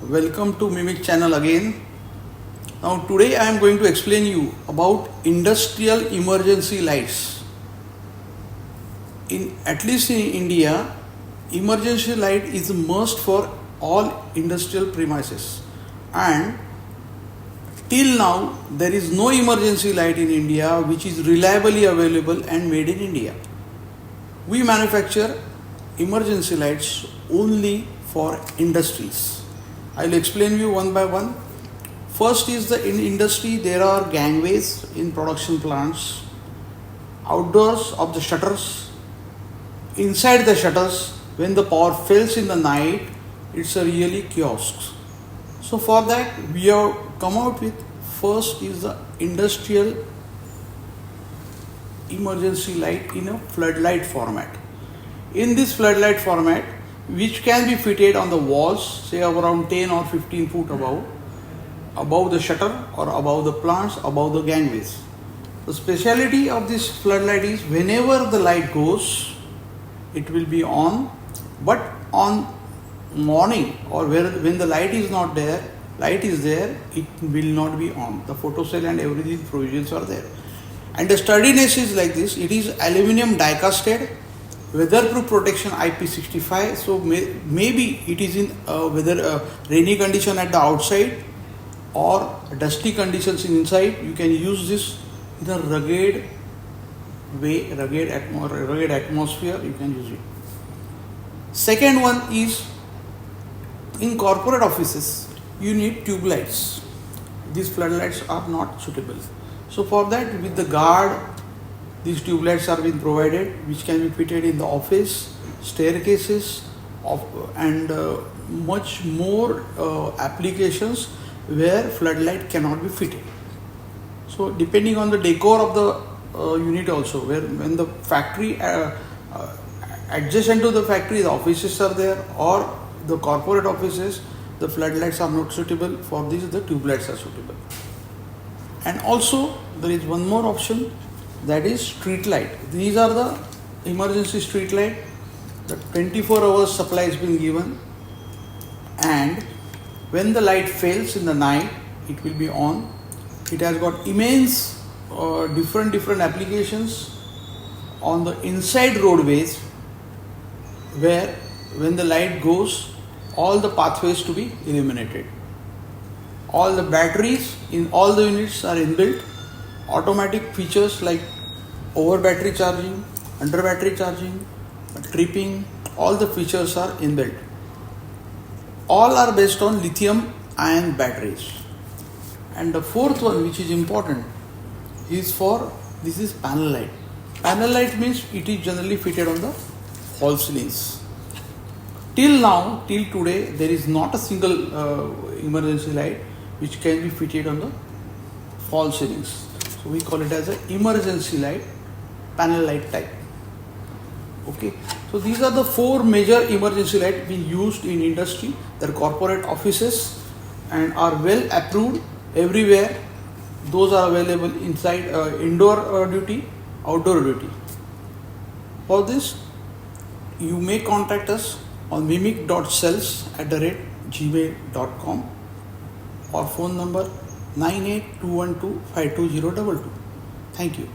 welcome to Mimic channel again. Now today I am going to explain you about industrial emergency lights. At least in India, emergency light is a must for all industrial premises, and till now there is no emergency light in India which is reliably available and made in India. We manufacture emergency lights only for industries. I will explain you one by one. First is in industry there are gangways in production plants, outdoors of the shutters, inside the shutters when the power fails in the night, it's a really kiosk. So for that we have come out with first is the industrial emergency light in a floodlight format. In this floodlight format, which can be fitted on the walls, say around 10 or 15 foot above the shutter or above the plants, above the gangways. The speciality of this floodlight is whenever the light goes, it will be on, but on morning or when the light is not there, light is there, it will not be on. The photocell and everything provisions are there. And the sturdiness is like this. It is aluminum die-casted, weatherproof protection IP65. So maybe it is in rainy condition at the outside or dusty conditions inside. You can use this in a rugged way, rugged atmosphere. You can use it. Second one is in corporate offices. You need tube lights. These floodlights are not suitable. So for that, with the guard, these tube lights are being provided, which can be fitted in the office, staircases, and much more applications where floodlight cannot be fitted. So depending on the decor of the unit also, when the factory adjacent to the factory, the offices are there, or the corporate offices, the floodlights are not suitable. For this, the tube lights are suitable. And also there is one more option, that is street light. These are the emergency street light. The 24 hours supply has been given, and when the light fails in the night, it will be on. It has got immense different applications on the inside roadways, where when the light goes, all the pathways to be illuminated. All the batteries in all the units are inbuilt. Automatic features like over battery charging, under battery charging, tripping, all the features are inbuilt. All are based on lithium ion batteries. And the fourth one, which is important, is this is panel light. Panel light means it is generally fitted on the false ceilings. Till today, there is not a single emergency light which can be fitted on the false ceilings. So we call it as an emergency light, panel light type. Okay. So these are the four major emergency lights being used in industry. They're corporate offices and are well approved everywhere. Those are available inside indoor duty, outdoor duty. For this, you may contact us on mimic.cells@gmail.com or phone number 9821252022. Thank you.